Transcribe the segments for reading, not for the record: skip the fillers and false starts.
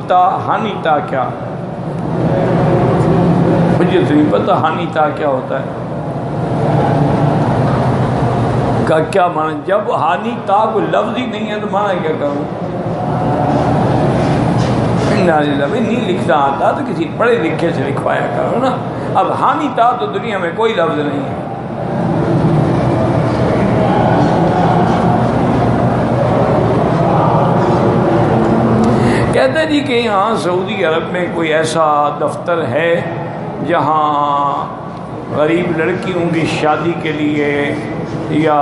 تا، ہانی تا کیا؟ مجھے تو نہیں پتہ ہانی تا کیا ہوتا ہے کا کیا معنی؟ جب ہانی تا کوئی لفظ ہی نہیں ہے تو معنی کیا کروں؟ نہیں لکھنا آتا تو کسی پڑھے لکھے سے لکھوایا کرو نا. اب ہانی تا تو دنیا میں کوئی لفظ نہیں ہے. کہتے جی کہ یہاں سعودی عرب میں کوئی ایسا دفتر ہے جہاں غریب لڑکیوں کی شادی کے لیے یا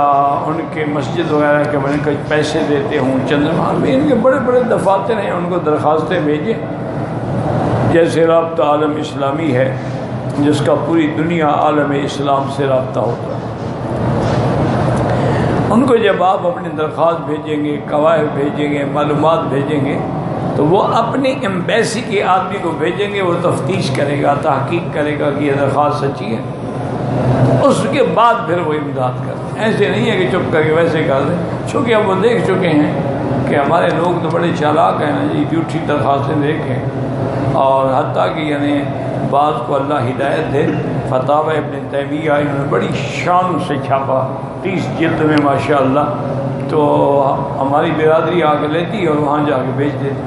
ان کے مسجد وغیرہ کے بنے کچھ پیسے دیتے ہوں چند مال میں. ان کے بڑے بڑے دفاتر ہیں، ان کو درخواستیں بھیجیں. جیسے رابطہ عالم اسلامی ہے جس کا پوری دنیا عالم اسلام سے رابطہ ہوتا ہے. ان کو جب آپ اپنی درخواست بھیجیں گے، قواعد بھیجیں گے، معلومات بھیجیں گے تو وہ اپنی ایمبیسی کے آدمی کو بھیجیں گے. وہ تفتیش کرے گا، تحقیق کرے گا کہ یہ درخواست سچی ہے. اس کے بعد پھر وہ امداد کریں. ایسے نہیں ہے کہ چپ کر کے ویسے کر دیں. چونکہ اب وہ دیکھ چکے ہیں کہ ہمارے لوگ تو بڑے چالاک ہیں نا جی، جھوٹی درخواستیں دیکھیں. اور حتیٰ کہ یعنی بعض کو اللہ ہدایت دے، فتاوی ابن تیمیہ انہوں نے بڑی شان سے چھاپا 30 جلد میں ماشاءاللہ. تو ہماری برادری آ کے لیتی اور وہاں جا کے بیچ دیتی.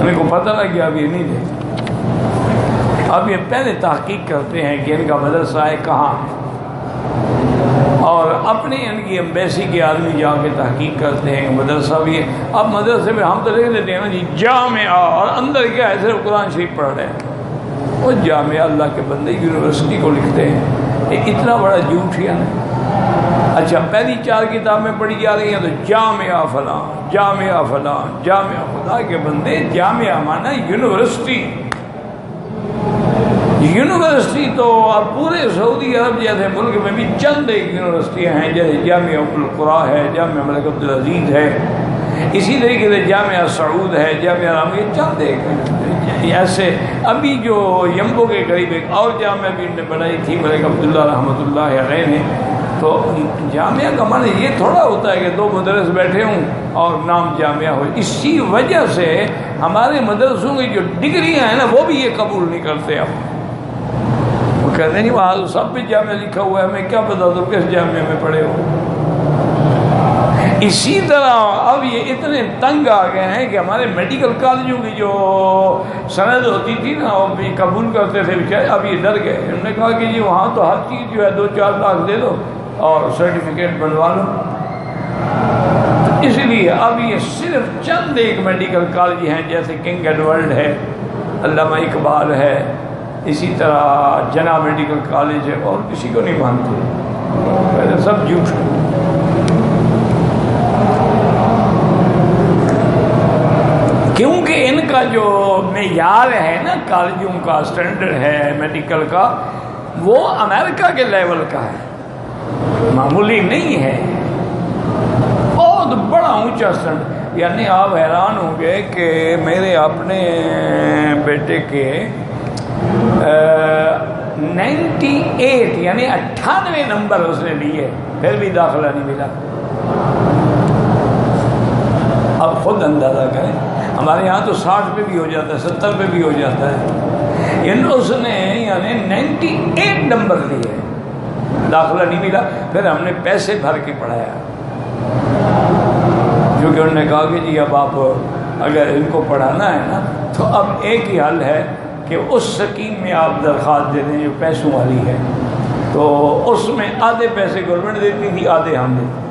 ان کو پتہ لگ گیا اب یہ نہیں دے. اب یہ پہلے تحقیق کرتے ہیں کہ ان کا مدرسہ ہے کہاں ہے، اور اپنے ان کی ایمبیسی کے آدمی جا کے تحقیق کرتے ہیں مدرسہ بھی ہے. اب مدرسے میں ہم تو لکھ دیتے ہیں نا جی جامعہ، اور اندر کیا ہے صرف قرآن شریف پڑھ رہے ہیں. وہ جامعہ اللہ کے بندے یونیورسٹی کو لکھتے ہیں. یہ اتنا بڑا جھوٹ ہے نا. اچھا پہلی 4 کتابیں پڑھی جا رہی ہیں تو جامعہ فلاں، جامعہ فلاں، جامعہ. خدا کے بندے جامعہ مانا یونیورسٹی. یونیورسٹی تو اب پورے سعودی عرب جیسے ملک میں بھی چند ایک یونیورسٹیاں ہیں، جیسے جامعہ ام القریٰ ہے، جامعہ ملک عبدالعزیز ہے، اسی طریقے سے جامعہ سعود ہے، جامعہ رامعہ، چند ایک ہیں. ایسے ابھی جو یمبو کے قریب ایک اور جامعہ بھی انہوں نے بنائی تھی ملک عبداللہ رحمۃ اللہ علیہ نے. تو جامعہ کا معنی یہ تھوڑا ہوتا ہے کہ 2 مدرس بیٹھے ہوں اور نام جامعہ ہو. اسی وجہ سے ہمارے مدرسوں کی جو ڈگریاں ہیں نا وہ بھی یہ قبول نہیں کرتے. اب وہ کہتے ہیں نہیں وہاں سب پہ جامعہ لکھا ہوا ہے، ہمیں کیا پتا تم کس جامعہ میں پڑھے ہو. اسی طرح اب یہ اتنے تنگ آ گئے ہیں کہ ہمارے میڈیکل کالجوں کی جو سند ہوتی تھی نا وہ بھی قبول کرتے تھے بیچارے، اب یہ ڈر گئے. انہوں نے کہا کہ جی وہاں تو ہر چیز جو ہے 2-4 لاکھ دے دو اور سرٹیفکیٹ بنوا لو. تو اس لیے اب یہ صرف چند ایک میڈیکل کالج ہیں، جیسے کنگ ایڈورڈ ہے، علامہ اقبال ہے، اسی طرح جناب میڈیکل کالج ہے، اور کسی کو نہیں مانتے. سب جھوٹ ہے. کیونکہ ان کا جو معیار ہے نا کالجوں کا، اسٹینڈرڈ ہے میڈیکل کا، وہ امریکہ کے لیول کا ہے، معمولی نہیں ہے، بہت بڑا اونچا اسٹینڈرڈ. یعنی آپ حیران ہوں گے کہ میرے اپنے بیٹے کے 98 یعنی 98 نمبر اس نے لیے، پھر بھی داخلہ نہیں ملا. اب خود اندازہ کریں. ہمارے یہاں تو 60 پہ بھی ہو جاتا ہے، 70 پہ بھی ہو جاتا ہے. اس نے یعنی 98 نمبر لیے، داخلہ نہیں ملا. پھر ہم نے پیسے بھر کے پڑھایا، کیونکہ انہوں نے کہا کہ جی اب آپ اگر ان کو پڑھانا ہے نا تو اب ایک ہی حل ہے کہ اس سکیم میں آپ درخواست دے دیں جو پیسوں والی ہے. تو اس میں آدھے پیسے گورنمنٹ دیتی تھی، آدھے ہم دیتے.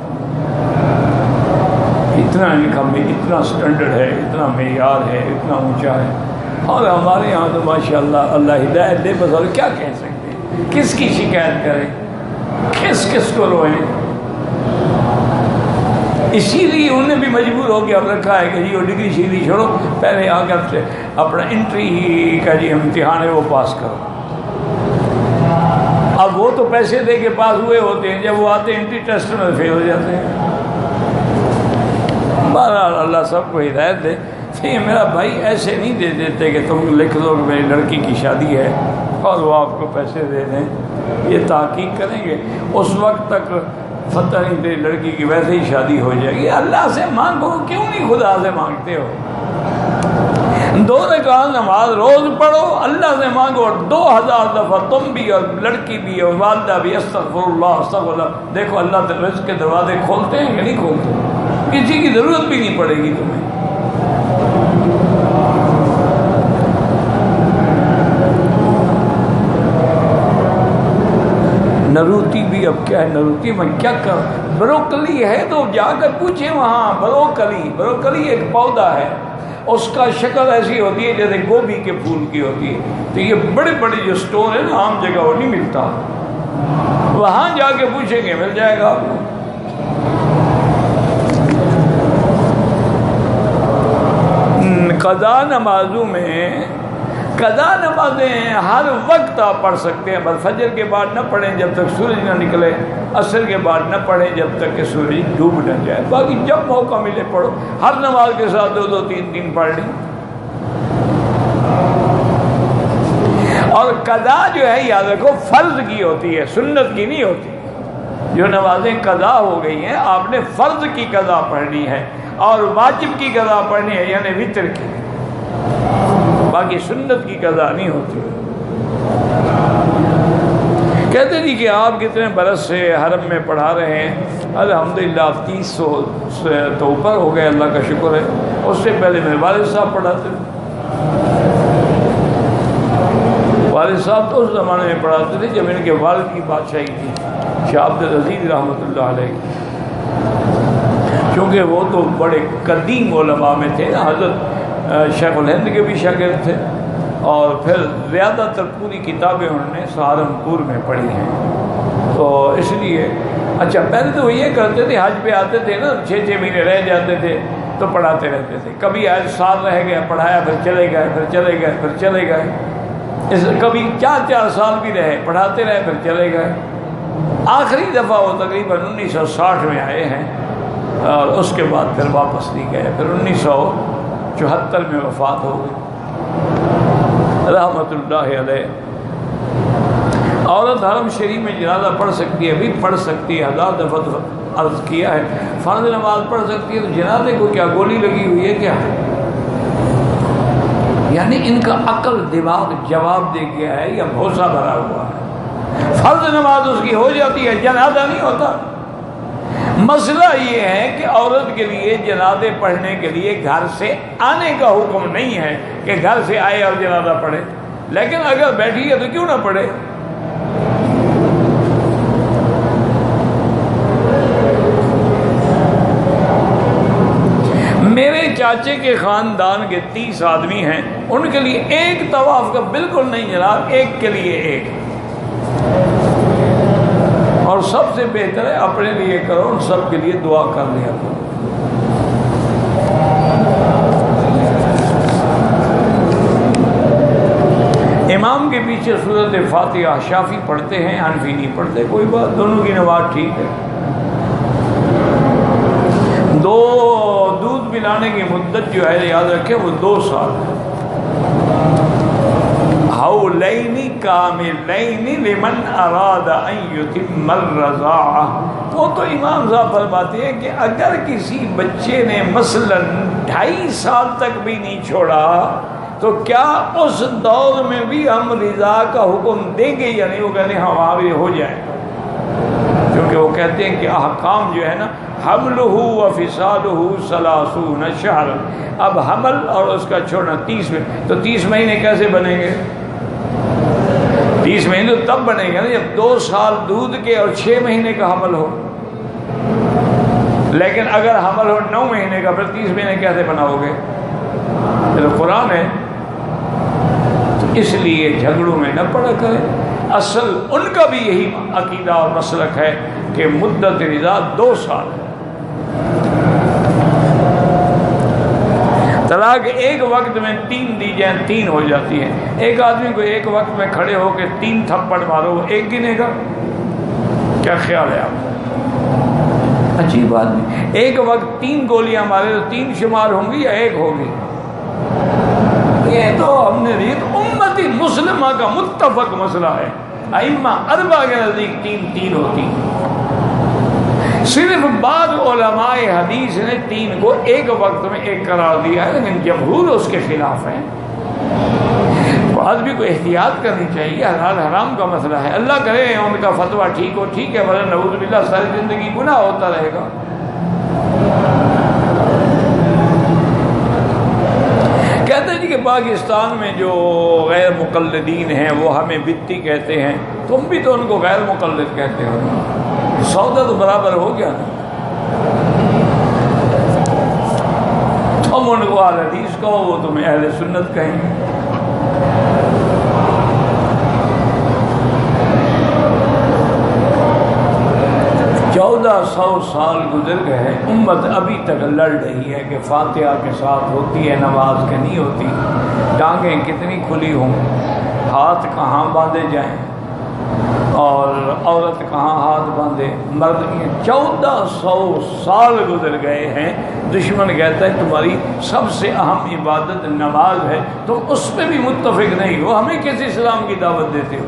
اتنا انکم میں اتنا سٹینڈرڈ ہے، اتنا معیار ہے، اتنا اونچا ہے. اور ہمارے یہاں تو ماشاءاللہ اللہ ہدایت دے. بس اور کیا کہہ سکتے ہیں، کس کی شکایت کریں، کس کو روئیں. اسی لیے انہوں نے بھی مجبور ہو کے اب رکھا ہے کہ جی وہ ڈگری شگری چھوڑو، پہلے آ کر سے اپنا انٹری کا جی امتحان ہے وہ پاس کرو. اب وہ تو پیسے دے کے پاس ہوئے ہوتے ہیں، جب وہ آتے ہیں انٹری ٹیسٹ میں فیل ہو جاتے ہیں. بہرحال اللہ سب کو ہدایت دے. یہ میرا بھائی ایسے نہیں دے دیتے کہ تم لکھ دو کہ میری لڑکی کی شادی ہے اور وہ آپ کو پیسے دے دیں. یہ تحقیق کریں گے، اس وقت تک فتح نہیں تیری لڑکی کی ویسے ہی شادی ہو جائے گی. اللہ سے مانگو، کیوں نہیں خدا سے مانگتے ہو؟ 2 رکعت نماز روز پڑھو، اللہ سے مانگو، اور 2000 دفعہ تم بھی اور لڑکی بھی اور والدہ بھی استغفر اللہ استغفر اللہ. دیکھو اللہ رزق کے دروازے کھولتے ہیں کہ نہیں کھولتے؟ کسی کی ضرورت بھی نہیں پڑے گی تمہیں. نروتی بھی اب کیا ہے، نروتی میں کیا کر، بروکلی ہے تو جا کر پوچھیں وہاں. بروکلی ایک پودا ہے، اس کا شکل ایسی ہوتی ہے جیسے گوبھی کے پھول کی ہوتی ہے. تو یہ بڑے بڑے جو سٹور ہے نا عام جگہ وہ نہیں ملتا، وہاں جا کے پوچھیں گے مل جائے گا آپ کو. قضا نمازوں میں قضا نمازیں ہر وقت آپ پڑھ سکتے ہیں، بس فجر کے بعد نہ پڑھیں جب تک سورج نہ نکلے، عصر کے بعد نہ پڑھیں جب تک کہ سورج ڈوب نہ جائے. باقی جب موقع ملے پڑھو، ہر نماز کے ساتھ 2 3 پڑھ لیں. اور قضا جو ہے یاد رکھو فرض کی ہوتی ہے، سنت کی نہیں ہوتی. جو نمازیں قضا ہو گئی ہیں آپ نے فرض کی قضا پڑھنی ہے اور واجب کی قضا پڑھنی ہے، یعنی وتر کی. باقی سنت کی قضا نہیں ہوتی. کہتے جی کہ آپ کتنے برس سے حرم میں پڑھا رہے ہیں؟ الحمدللہ آپ 300 سے تو اوپر ہو گئے، اللہ کا شکر ہے. اس سے پہلے میرے والد صاحب پڑھاتے تھے. والد صاحب تو اس زمانے میں پڑھاتے تھے جب ان کے والد کی بادشاہی تھی، شاہ عبد العزیز رحمۃ اللہ علیہ. کیونکہ وہ تو بڑے قدیم علماء میں تھے نا، حضرت شیخ الہند کے بھی شاگرد تھے، اور پھر زیادہ تر پوری کتابیں انہوں نے سہارنپور میں پڑھی ہیں. تو اس لیے اچھا پہلے تو وہ یہ کرتے تھے، حج پہ آتے تھے نا، 6 مہینے رہ جاتے تھے تو پڑھاتے رہتے تھے. کبھی آج سال رہ گیا پڑھایا، پھر چلے گئے، پھر چلے گئے، پھر چلے گئے. کبھی 4 سال بھی رہے، پڑھاتے رہے، پھر چلے گئے. آخری دفعہ وہ تقریباً 1960 میں آئے ہیں اور اس کے بعد پھر واپس نہیں گئے. پھر 1974 میں وفات ہو گئی رحمۃ اللہ علیہ. عورت حرم شریف میں جنازہ پڑھ سکتی ہے؟ بھی پڑھ سکتی ہے، 1000 دفعہ عرض کیا ہے. فرض نماز پڑھ سکتی ہے، تو جنازے کو کیا گولی لگی ہوئی ہے کیا؟ یعنی ان کا عقل دماغ جواب دے گیا ہے یا بھوسا بھرا ہوا ہے؟ فرض نماز اس کی ہو جاتی ہے، جنازہ نہیں ہوتا. مسئلہ یہ ہے کہ عورت کے لیے جنازے پڑھنے کے لیے گھر سے آنے کا حکم نہیں ہے کہ گھر سے آئے اور جنازہ پڑھے، لیکن اگر بیٹھی ہے تو کیوں نہ پڑھے. میرے چاچے کے خاندان کے 30 آدمی ہیں، ان کے لیے ایک طواف کا بالکل نہیں جناب، ایک کے لیے ایک. اور سب سے بہتر ہے اپنے لیے کرو، ان سب کے لیے دعا کر لیا کرو. امام کے پیچھے سورۃ فاتحہ شافی پڑھتے ہیں، حنفی نہیں پڑھتے، کوئی بات، دونوں کی نماز ٹھیک ہے. 2 دودھ پلانے کی مدت جو ہے یاد رکھیں وہ 2 سال ہے. حولین کاملین لمن اراد ان یتم الرضاعہ. وہ تو امام صاحب فرماتے ہیں کہ اگر کسی بچے نے مثلا 2.5 سال تک بھی نہیں چھوڑا تو کیا اس دور میں بھی ہم رضا کا حکم دیں گے یا نہیں؟ وہ کہتے ہیں ہاں وہاں بھی ہو جائے، کیونکہ وہ کہتے ہیں کہ احکام جو ہے نا حملہ و فصالہ 30 شہر. اب حمل اور اس کا چھوڑنا 30 میں، تو 30 مہینے کیسے بنیں گے؟ 30 مہینے تو تب بنے گا نا جب 2 سال دودھ کے اور 6 مہینے کا حمل ہو. لیکن اگر حمل ہو 9 مہینے کا، پھر 30 مہینے کیسے بناؤ گے؟ یہ تو قرآن ہے. تو اس لیے جھگڑوں میں نہ پڑا کریں. اصل ان کا بھی یہی عقیدہ اور مسلک ہے کہ مدت رضا 2 سال ہے. طلاق ایک وقت میں 3 دی جائیں 3 ہو جاتی ہے. ایک آدمی کو ایک وقت میں کھڑے ہو کے 3 تھپڑ مارو، وہ ایک گنے گا؟ کیا خیال ہے آپ؟ عجیب آدمی. ایک وقت 3 گولیاں مارے تو 3 شمار ہوں گی یا 1 ہوگی؟ یہ تو ہم نے دیکھ امتی مسلمہ کا متفق مسئلہ ہے. ائمہ 4 کے نزدیک 3 ہوتی. صرف بعض علماء حدیث نے 3 کو ایک وقت میں ایک قرار دیا ہے، لیکن جمہور اس کے خلاف ہیں۔ آج بھی کوئی احتیاط کرنی چاہیے، حلال حرام کا مسئلہ ہے، اللہ کرے ان کا فتویٰ ٹھیک ہو، ٹھیک ہے، ورنہ نعوذ باللہ ساری زندگی گناہ ہوتا رہے گا۔ کہتے ہیں جی کہ پاکستان میں جو غیر مقلدین ہیں وہ ہمیں بتی کہتے ہیں، تم بھی تو ان کو غیر مقلد کہتے ہو، سودا تو برابر ہو گیا نا۔ تم ان کو اہل حدیث کہو، وہ تمہیں اہل سنت کہیں گے۔ چودہ 100 سال گزر گئے، امت ابھی تک لڑ رہی ہے کہ فاتحہ کے ساتھ ہوتی ہے نماز کے نہیں ہوتی، ٹانگیں کتنی کھلی ہوں، ہاتھ کہاں باندھے جائیں اور عورت کہاں ہاتھ باندھے، مرد کی 1400 سال گزر گئے ہیں۔ دشمن کہتا ہے تمہاری سب سے اہم عبادت نماز ہے، تم اس پہ بھی متفق نہیں ہو، ہمیں کس اسلام کی دعوت دیتے ہو؟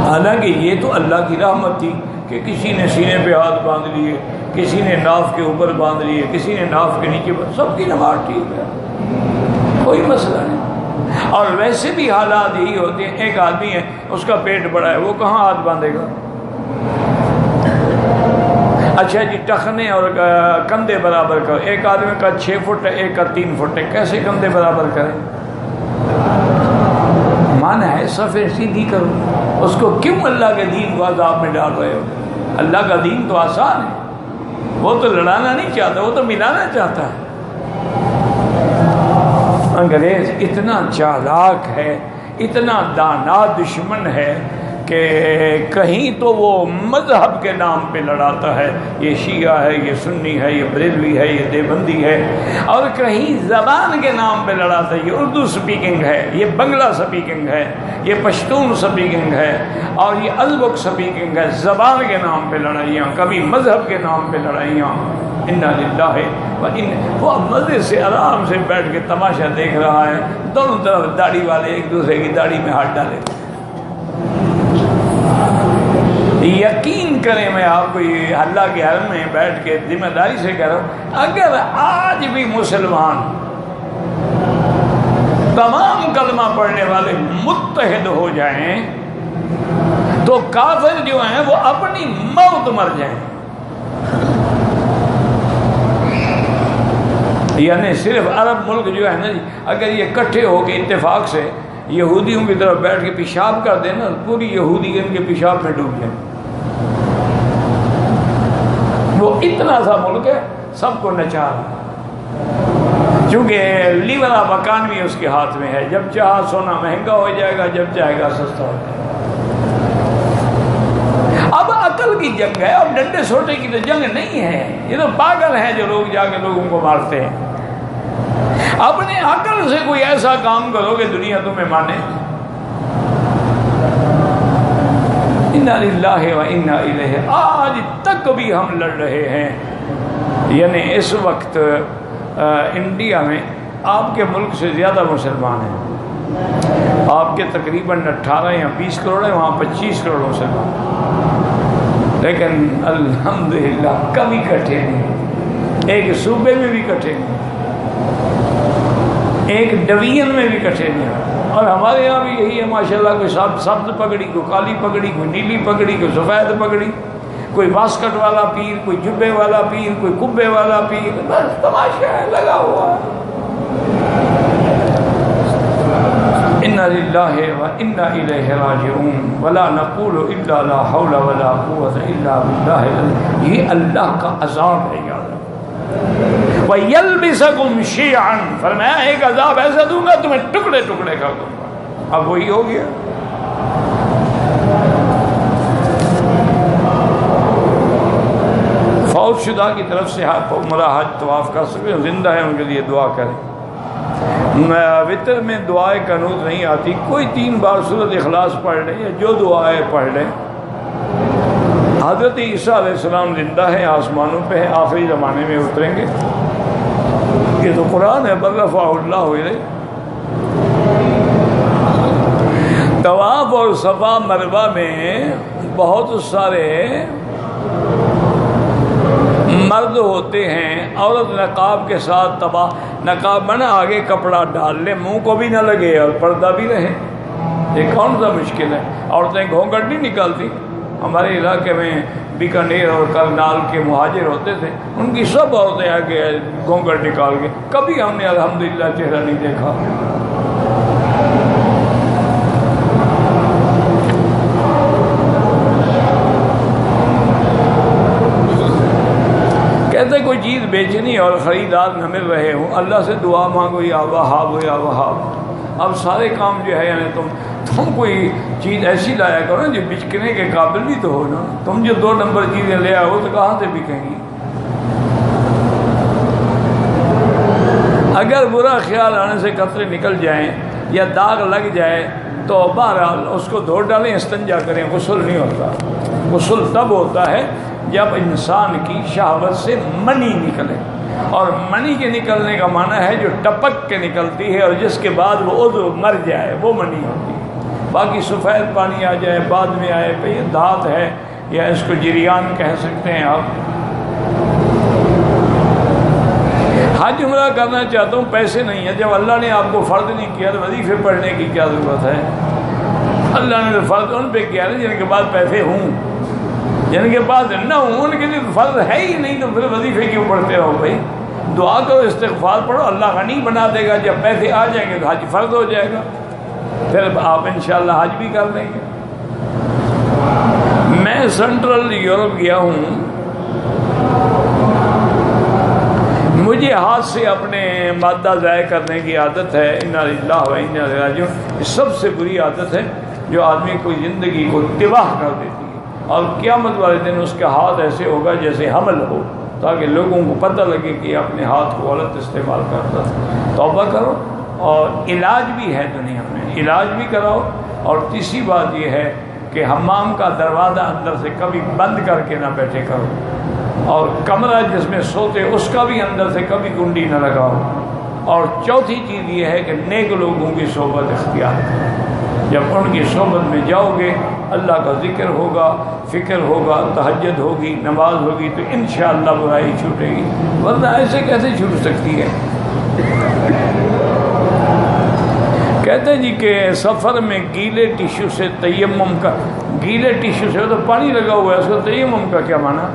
حالانکہ یہ تو اللہ کی رحمت تھی کہ کسی نے سینے پہ ہاتھ باندھ لیے، کسی نے ناف کے اوپر باندھ لیے، کسی نے ناف کے نیچے، سب کی نماز ٹھیک ہے، کوئی مسئلہ نہیں۔ اور ویسے بھی حالات یہی ہوتے ہیں، ایک آدمی ہے اس کا پیٹ بڑا ہے، وہ کہاں ہاتھ باندھے گا؟ اچھا جی ٹخنے اور کندھے برابر کرو، ایک آدمی کا 6 فٹ ہے، ایک کا 3 فٹ ہے، کیسے کندھے برابر کریں؟ مانا ہے صفیں سیدھی کرو، اس کو کیوں اللہ کے دین کو عذاب میں ڈال رہے ہو؟ اللہ کا دین تو آسان ہے، وہ تو لڑانا نہیں چاہتا، وہ تو ملانا چاہتا ہے۔ انگریز اتنا چالاک ہے، اتنا دانا دشمن ہے کہ کہیں تو وہ مذہب کے نام پہ لڑاتا ہے، یہ شیعہ ہے، یہ سنی ہے، یہ بریلوی ہے، یہ دیوبندی ہے، اور کہیں زبان کے نام پہ لڑاتا ہے، یہ اردو سپیکنگ ہے، یہ بنگلہ سپیکنگ ہے، یہ پشتون سپیکنگ ہے، اور یہ ازبک سپیکنگ ہے۔ زبان کے نام پہ لڑائیاں، کبھی مذہب کے نام پہ لڑائیاں۔ انا للہ و انا، وہ مزے سے آرام سے بیٹھ کے تماشا دیکھ رہا ہے، دونوں طرف داڑھی والے ایک دوسرے کی داڑھی میں ہاتھ ڈالے۔ یقین کریں میں آپ کو یہ اللہ کے حرم میں بیٹھ کے ذمہ داری سے کہہ رہا ہوں، اگر آج بھی مسلمان تمام کلمہ پڑھنے والے متحد ہو جائیں تو کافر جو ہیں وہ اپنی موت مر جائیں۔ یعنی صرف عرب ملک جو ہے نا جی، اگر یہ اکٹھے ہو کے اتفاق سے یہودیوں کی طرف بیٹھ کے پیشاب کر دینا، پوری یہودی ان کے پیشاب میں ڈوب جائیں۔ وہ اتنا سا ملک ہے، سب کو نچار، کیونکہ لیورا مکان بھی اس کے ہاتھ میں ہے، جب چاہا سونا مہنگا ہو جائے گا، جب چاہے گا سستا ہو جائے گا۔ اب عقل کی جنگ ہے، اور ڈنڈے سوٹے کی تو جنگ نہیں ہے، یہ تو پاگل ہیں جو لوگ جا کے لوگوں کو مارتے ہیں۔ اپنے عقل سے کوئی ایسا کام کرو کہ دنیا تمہیں مانے۔ انا للہ و انا الیہ، آج تک بھی ہم لڑ رہے ہیں۔ یعنی اس وقت انڈیا میں آپ کے ملک سے زیادہ مسلمان ہیں، آپ کے تقریباً 18 یا 20 کروڑ ہیں، وہاں 25 کروڑ مسلمان، لیکن الحمدللہ کبھی اکٹھے نہیں، ایک صوبے میں بھی اکٹھے نہیں، ایک ڈویژن میں بھی اکٹھے نہیں۔ اور ہمارے یہاں بھی یہی ہے ماشاءاللہ، کوئی سبز پگڑی، کوئی کالی پگڑی، کوئی نیلی پگڑی، کوئی سفید پگڑی، کوئی واسکٹ والا پیر، کوئی جبے والا پیر، کوئی کبے والا پیر، بس تماشا ہے لگا ہوا۔ انا للہ و انا الیہ راجعون ولا نقول الا لا حول ولا قوت الا باللہ۔ یہ اللہ کا عذاب ہے یاد رکھو۔ وَيَلْبِسَكُمْ شِيَعًا، فرمایا ایک عذاب ایسا دوں گا تمہیں ٹکڑے ٹکڑے کر دوں گا۔ اب وہی ہو گیا۔ فوت شدہ کی طرف سے عمرہ حج طواف کر سکتے ہیں، زندہ ہیں ان کے لیے دعا کریں۔ وطر میں دعائے قنوت نہیں آتی، کوئی 3 بار سورۃ اخلاص پڑھ لیں یا جو دعائیں پڑھ لیں۔ حضرت عیسیٰ علیہ السلام زندہ ہیں، آسمانوں پہ ہیں، آخری زمانے میں اتریں گے۔ یہ تو قرآن ہے، بل رفعہ اللہ الیہ۔ طواف اور صفا مروہ میں بہت سارے مرد ہوتے ہیں عورت نقاب کے ساتھ تباہ، نقاب بنا آگے کپڑا ڈال لے، منہ کو بھی نہ لگے اور پردہ بھی رہے، یہ کون سا مشکل ہے؟ عورتیں گھونگھٹ نہیں نکالتی. ہمارے علاقے میں بیکانیر اور کرنال کے مہاجر ہوتے تھے، ان کی سب عورتیں آگے گھونگھٹ نکال کے، کبھی ہم نے الحمدللہ چہرہ نہیں دیکھا. کہتے کوئی چیز بیچنی اور خریدار نہ مل رہے ہوں، اللہ سے دعا مانگو یا وہاب یا وہاب. اب سارے کام جو ہے یعنی تم کوئی چیز ایسی لایا کرو جو بکنے کے قابل بھی تو ہو نا. تم جو 2 نمبر چیزیں لے آؤ تو کہاں سے بکیں گی؟ اگر برا خیال آنے سے قطرے نکل جائیں یا داغ لگ جائے تو بہرحال اس کو دھو ڈالیں، استنجا کریں. غسل نہیں ہوتا. غسل تب ہوتا ہے جب انسان کی شہوت سے منی نکلے، اور منی کے نکلنے کا معنی ہے جو ٹپک کے نکلتی ہے اور جس کے بعد وہ عضو مر جائے، وہ منی ہوتی ہے. باقی سفید پانی آ جائے بعد میں آئے، پہ یہ دھات ہے یا اس کو جریان کہہ سکتے ہیں آپ. حج عمرہ کرنا چاہتا ہوں، پیسے نہیں ہیں. جب اللہ نے آپ کو فرض نہیں کیا تو وظیفے پڑھنے کی کیا ضرورت ہے؟ اللہ نے تو فرض ان پہ کیا ہے جن کے بعد پیسے ہوں، جن کے پاس نہ ہوں ان کے لیے فرض ہے ہی نہیں، تو پھر وظیفے کیوں پڑھتے ہو بھائی؟ دعا کرو، استغفار پڑھو، اللہ غنی بنا دے گا. جب پیسے آ جائیں گے تو حج فرض ہو جائے گا، پھر آپ انشاءاللہ حج بھی کر لیں گے. میں سینٹرل یورپ گیا ہوں، مجھے ہاتھ سے اپنے مادہ ضائع کرنے کی عادت ہے. انا للہ و انا الیہ راجعون. یہ سب سے بری عادت ہے جو آدمی کو زندگی کو تباہ کر دیتی ہے. اور قیامت والے دن اس کا ہاتھ ایسے ہوگا جیسے حمل ہو، تاکہ لوگوں کو پتہ لگے کہ اپنے ہاتھ کو غلط استعمال کرتا ہے. توبہ کرو، اور علاج بھی ہے دنیا میں، علاج بھی کراؤ. اور تیسری بات یہ ہے کہ حمام کا دروازہ اندر سے کبھی بند کر کے نہ بیٹھے کرو، اور کمرہ جس میں سوتے اس کا بھی اندر سے کبھی کنڈی نہ لگاؤ. اور چوتھی چیز یہ ہے کہ نیک لوگوں کی صحبت اختیار کرو. جب ان کی صحبت میں جاؤ گے، اللہ کا ذکر ہوگا، فکر ہوگا، تہجد ہوگی، نماز ہوگی، تو انشاءاللہ برائی چھوٹے گی. ورنہ ایسے کیسے چھوٹ سکتی ہے؟ کہتے ہیں جی کہ سفر میں گیلے ٹیشو سے تیمم کا، گیلے ٹیشو سے تو پانی لگا ہوا ہے، اس کو تیمم کا کیا معنی؟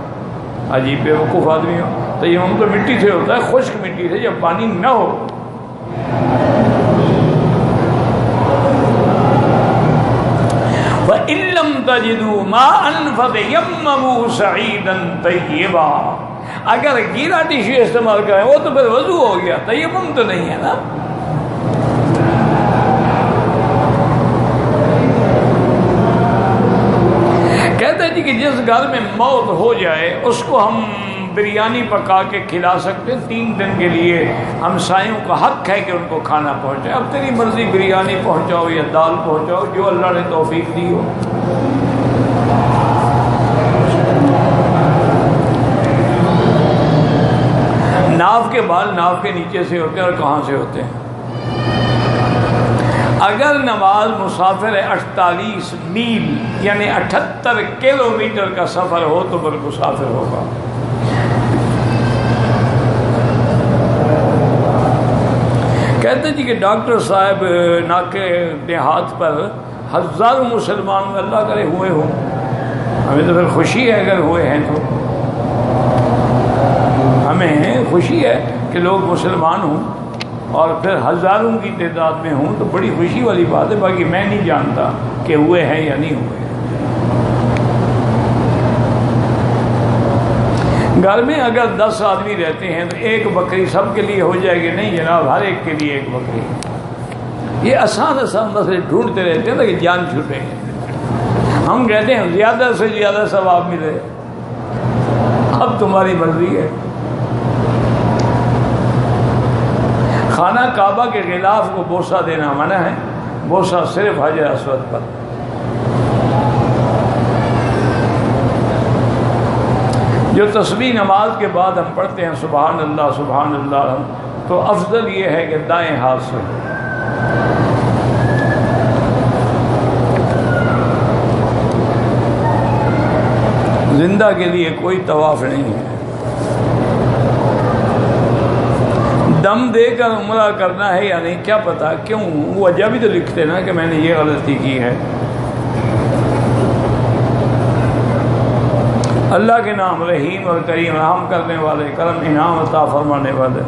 عجیب بے وقوف آدمی ہو. تیمم تو مٹی سے ہوتا ہے، خشک مٹی سے، جب پانی نہ ہو. وَإِن لَّمْ تَجِدُوا مَاءً فَتَيَمَّمُوا صَعِيدًا طَيِّبًا. اگر گیلا ٹیشو استعمال کریں وہ تو پھر وضو ہو گیا، تیمم تو نہیں ہے نا. کہتے ہیں جی کہ جس گھر میں موت ہو جائے اس کو ہم بریانی پکا کے کھلا سکتے ہیں 3 دن کے لیے. ہمسایوں کا حق ہے کہ ان کو کھانا پہنچائے. اب تیری مرضی، بریانی پہنچاؤ یا دال پہنچاؤ، جو اللہ نے توفیق دی ہو. ناف کے بال ناف کے نیچے سے ہوتے ہیں اور کہاں سے ہوتے ہیں؟ اگر نماز مسافر 48 میل یعنی 78 کلومیٹر کا سفر ہو تو پھر مسافر ہوگا. کہتے جی کہ ڈاکٹر صاحب ناکے دیہات پر ہزاروں مسلمان اللہ کرے ہوئے ہوں. ہمیں تو پھر خوشی ہے اگر ہوئے ہیں تو، ہمیں خوشی ہے کہ لوگ مسلمان ہوں اور پھر ہزاروں کی تعداد میں ہوں، تو بڑی خوشی والی بات ہے. باقی میں نہیں جانتا کہ ہوئے ہیں یا نہیں ہوئے. گھر میں اگر 10 آدمی رہتے ہیں تو 1 بکری سب کے لیے ہو جائے گی؟ نہیں جناب، ہر ایک کے لیے 1 بکری. یہ آسان مسئلے ڈھونڈتے رہتے ہیں تاکہ جان چھوٹے. ہم کہتے ہیں زیادہ سے زیادہ ثواب ملے. اب تمہاری مرضی ہے. خانہ کعبہ کے غلاف کو بوسہ دینا منع ہے، بوسہ صرف حجر اسود پر. جو تسبیح نماز کے بعد ہم پڑھتے ہیں سبحان اللہ سبحان اللہ، تو افضل یہ ہے کہ دائیں ہاتھ سے. زندہ کے لیے کوئی طواف نہیں ہے۔ دم دے کر عمرہ کرنا ہے یا نہیں کیا پتا، کیوں؟ وہ وجہ بھی تو لکھتے نا کہ میں نے یہ غلطی کی ہے۔ اللہ کے نام رحیم اور کریم، رحم کرنے والے، کرم انعام عطا فرمانے والے۔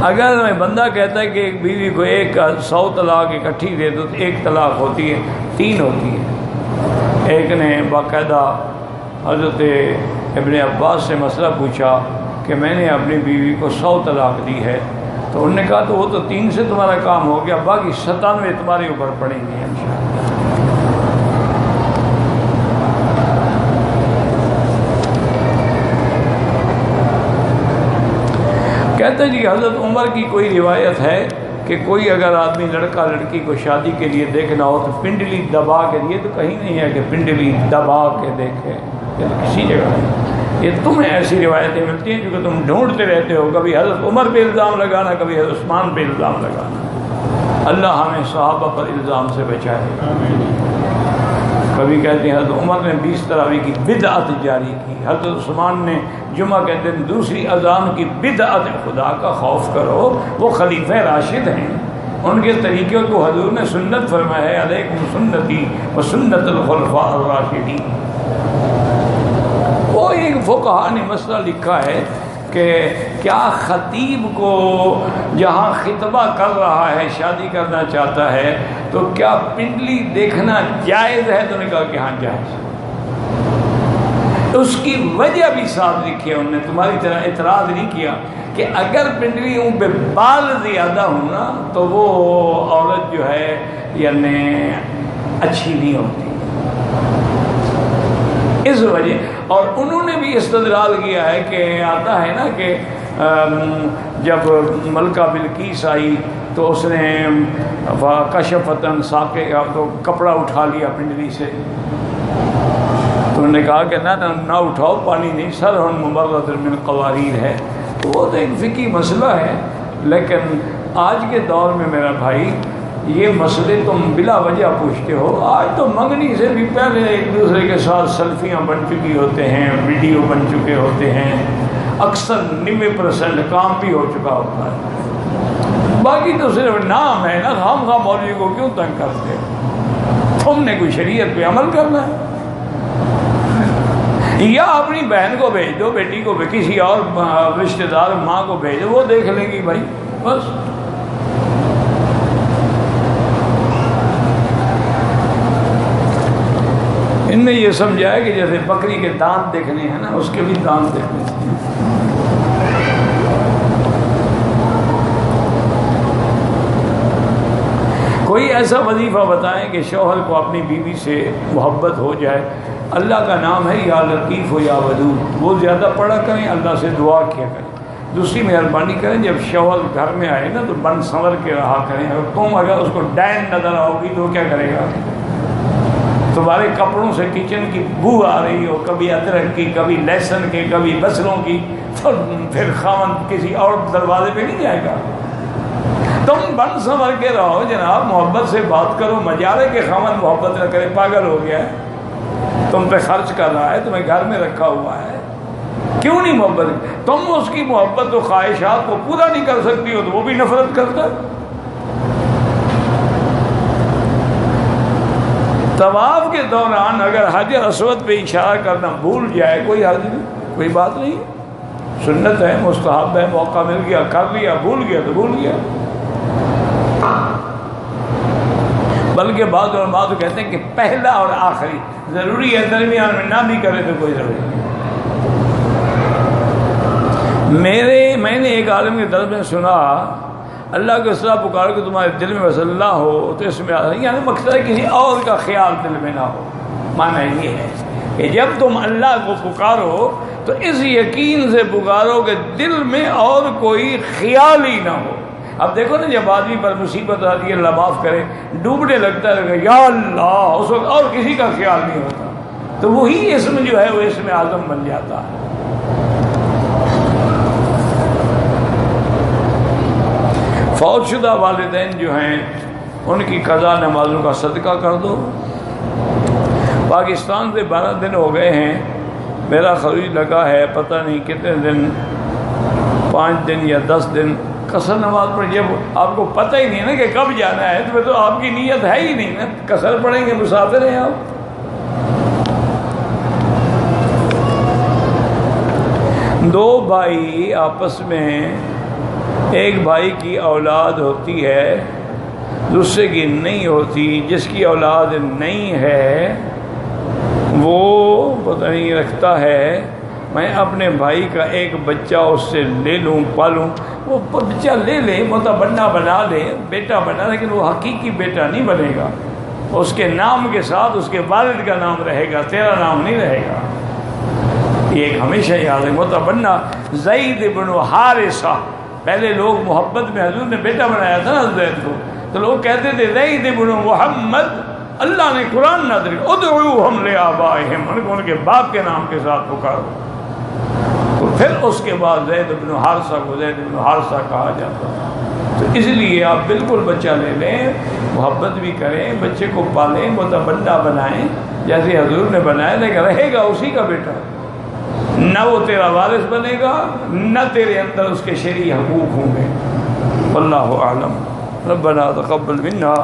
اگر بندہ کہتا ہے کہ ایک بیوی کو 100 طلاق اکٹھی دے دو تو 1 طلاق ہوتی ہے، 3 ہوتی ہے۔ ایک نے باقاعدہ حضرت ابن عباس سے مسئلہ پوچھا کہ میں نے اپنی بیوی کو 100 طلاق دی ہے، تو انہوں نے کہا تو وہ تو 3 سے تمہارا کام ہو گیا، باقی 97 تمہارے اوپر پڑیں گے انشاءاللہ۔ کہتے ہیں جی حضرت عمر کی کوئی روایت ہے کہ کوئی اگر آدمی لڑکا لڑکی کو شادی کے لیے دیکھنا ہو تو پنڈلی دبا کے دیے، تو کہیں نہیں ہے کہ پنڈلی دبا کے دیکھے، یہ تو کسی جگہ نہیں۔ یہ تمہیں ایسی روایتیں ملتی ہیں کیونکہ تم ڈھونڈتے رہتے ہو، کبھی حضرت عمر پہ الزام لگانا، کبھی حضرت عثمان پہ الزام لگانا۔ اللہ ہمیں صحابہ پر الزام سے بچائے۔ کبھی کہتے ہیں حضرت عمر نے 20 تراویح کی بدعت جاری کی، حضرت عثمان نے جمعہ کے دن دوسری اذان کی بدعت۔ خدا کا خوف کرو، وہ خلیفہ راشد ہیں، ان کے طریقے کو حضور نے سنت فرمایا ہے، علیکم سنتی و سنت الخلفاء الراشدین۔ وہ ایک فقہا نے مسئلہ لکھا ہے کہ کیا خطیب کو جہاں خطبہ کر رہا ہے، شادی کرنا چاہتا ہے، تو کیا پنڈلی دیکھنا جائز ہے؟ تو نے کہا کہ ہاں جائز۔ اس کی وجہ بھی ساتھ لکھی ہے، انہوں نے تمہاری طرح اعتراض نہیں کیا کہ اگر پنڈلیوں پہ بال زیادہ ہوں نا تو وہ عورت جو ہے یعنی اچھی نہیں ہوتی، اس وجہ۔ اور انہوں نے بھی استدلال کیا ہے کہ آتا ہے نا کہ جب ملکہ بلقیس آئی تو اس نے کشفتن ساقے کا تو کپڑا اٹھا لیا پنڈلی سے، تو انہوں نے کہا کہ نہ اٹھاؤ، پانی نہیں، سر ہن مبرد من قواریر ہے۔ تو وہ تو ایک فقہی مسئلہ ہے، لیکن آج کے دور میں میرا بھائی یہ مسئلے تم بلا وجہ پوچھتے ہو۔ آج تو منگنی سے بھی پہلے ایک دوسرے کے ساتھ سیلفیاں بن چکی ہوتے ہیں، ویڈیو بن چکے ہوتے ہیں، اکثر 90% کام بھی ہو چکا ہوتا ہے۔ باقی تو صرف نام ہے نا، ہم خواہ مولوی کو کیوں تنگ کرتے؟ تم نے کوئی شریعت پہ عمل کرنا ہے، یا اپنی بہن کو بھیج دو، بیٹی کو، کسی اور رشتہ دار ماں کو بھیج دو، وہ دیکھ لیں گی بھائی، بس۔ ان نے یہ سمجھا ہے کہ جیسے بکری کے دانت دیکھنے ہیں نا، اس کے بھی دانت دیکھنے ہیں۔ کوئی ایسا وظیفہ بتائیں کہ شوہر کو اپنی بیوی سے محبت ہو جائے۔ اللہ کا نام ہے یا لطیف ہو یا ودود، وہ زیادہ پڑھا کریں، اللہ سے دعا کیا کریں۔ دوسری مہربانی کریں، جب شوہر گھر میں آئے نا تو بن سنور کے رہا کریں۔ اگر اس کو ڈین نظر آؤ گی تو کیا کرے گا؟ تمہارے کپڑوں سے کچن کی بو آ رہی ہو، کبھی ادرک کی، کبھی لہسن کی، کبھی بصلوں کی، تو پھر خاوند کسی اور دروازے پہ نہیں جائے گا۔ تم بن سنور کے رہو جناب، محبت سے بات کرو، مجالے کے خاوند محبت نہ کرے، پاگل ہو گیا ہے، تم پہ خرچ کر رہا ہے، تمہیں گھر میں رکھا ہوا ہے، کیوں نہیں محبت؟ تم اس کی محبت و خواہشات کو پورا نہیں کر سکتی ہو تو وہ بھی نفرت کرتا ہے۔ طواف کے دوران اگر حجر اسود پہ اشارہ کرنا بھول جائے کوئی حرج نہیں، کوئی بات نہیں، سنت ہے، مستحب ہے، موقع مل گیا کر لیا، بھول گیا تو بھول گیا۔ بلکہ بعض علماء تو کہتے ہیں کہ پہلا اور آخری ضروری ہے، درمیان میں نہ بھی کرے تو کوئی ضروری نہیں۔ میں نے ایک عالم کے درس میں سنا، اللہ کو اس طرح پکارو کہ تمہارے دل میں بس اللہ ہو، تو اس میں یعنی مقصد ہے کسی اور کا خیال دل میں نہ ہو۔ معنی یہ ہے کہ جب تم اللہ کو پکارو تو اس یقین سے پکارو کہ دل میں اور کوئی خیال ہی نہ ہو۔ اب دیکھو نا، جب آدمی پر مصیبت آتی ہے، اللہ معاف کرے، ڈوبنے لگتا ہے، یا اللہ، اس وقت اور کسی کا خیال نہیں ہوتا، تو وہی اسم جو ہے وہ اسم اعظم بن جاتا ہے۔ فوت شدہ والدین جو ہیں ان کی قضا نمازوں کا صدقہ کر دو، پاکستان سے 12 دن ہو گئے ہیں، میرا خروج لگا ہے پتہ نہیں کتنے دن، 5 دن یا 10 دن قصر نماز پڑھ. جب آپ کو پتہ ہی نہیں نا کہ کب جانا ہے تو پھر تو آپ کی نیت ہے ہی نہیں نا، قصر پڑھیں گے، مسافر ہیں آپ. دو بھائی آپس میں، ایک بھائی کی اولاد ہوتی ہے دوسرے کی نہیں ہوتی، جس کی اولاد نہیں ہے وہ پتہ نہیں رکھتا ہے میں اپنے بھائی کا ایک بچہ اس سے لے لوں پالوں. وہ بچہ لے لے، متبنہ بنا لے، بیٹا بنا، لیکن وہ حقیقی بیٹا نہیں بنے گا. اس کے نام کے ساتھ اس کے والد کا نام رہے گا، تیرا نام نہیں رہے گا. یہ ایک ہمیشہ یاد ہے. متبنہ زید بن حارثہ، پہلے لوگ محبت میں حضور نے بیٹا بنایا تھا نا زید کو، تو لوگ کہتے تھے زید بن محمد. اللہ نے قرآن نازل کیا ادعوہم لآبائہم، ان کو ان کے باپ کے نام کے ساتھ پکارو. تو پھر اس کے بعد زید بن حارثہ کو زید بن حارثہ کہا جاتا. تو اس لیے آپ بالکل بچہ لے لیں، محبت بھی کریں، بچے کو پالیں، متبنہ بنائیں جیسے حضور نے بنایا، لیکن رہے گا اسی کا بیٹا. نہ وہ تیرا وارث بنے گا، نہ تیرے اندر اس کے شرعی حقوق ہوں گے. واللہ اعلم. ربنا تقبل منا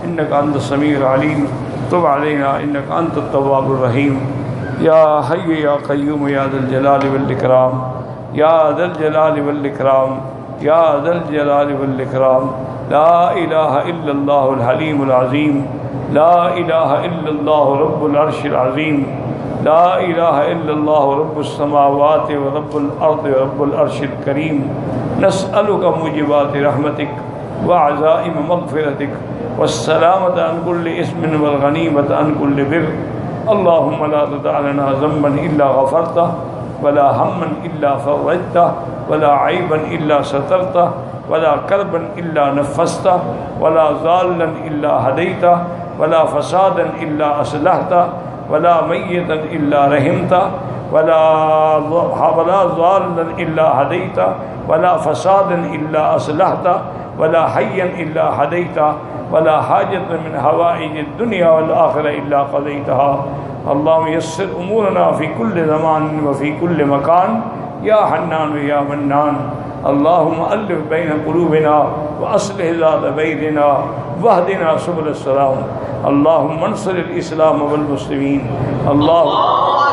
انك انت السميع العليم تب علينا انك انت التواب الرحيم. یا حی یا قیوم یا ذا الجلال والاکرام، یا ذا الجلال والاکرام، یا ذا الجلال والاکرام. لا الہ الا اللہ الحلیم العظیم، لا الہ الا اللہ رب العرش العظیم، لا الہ الا اللہ رب السماوات ورب الارض ورب العرش الکریم. نسألک موجبات رحمتک وعزائم مغفرتک والسلامة عن كل اسم والغنیمة عن كل بر. اللهم لا تدع لنا ذنبا إلا غفرته ولا هما إلا فرجته ولا عيبا إلا سترته ولا كربا إلا نفسته ولا ضالا إلا هديته ولا فسادا إلا أصلحته ولا ميتا إلا رحمته ولا ضالا إلا هديته ولا فسادا إلا أصلحته ولا حيا إلا هديته ولا حاجة من حوائج الدنيا والآخرة إلا قضيتها. اللهم يسر أمورنا في كل زمان وفي كل مكان يا حنان يا منان. اللهم ألف بين قلوبنا وأصلح ذات بيننا واهدنا سبل السلام. اللهم انصر الإسلام والمسلمين. اللهم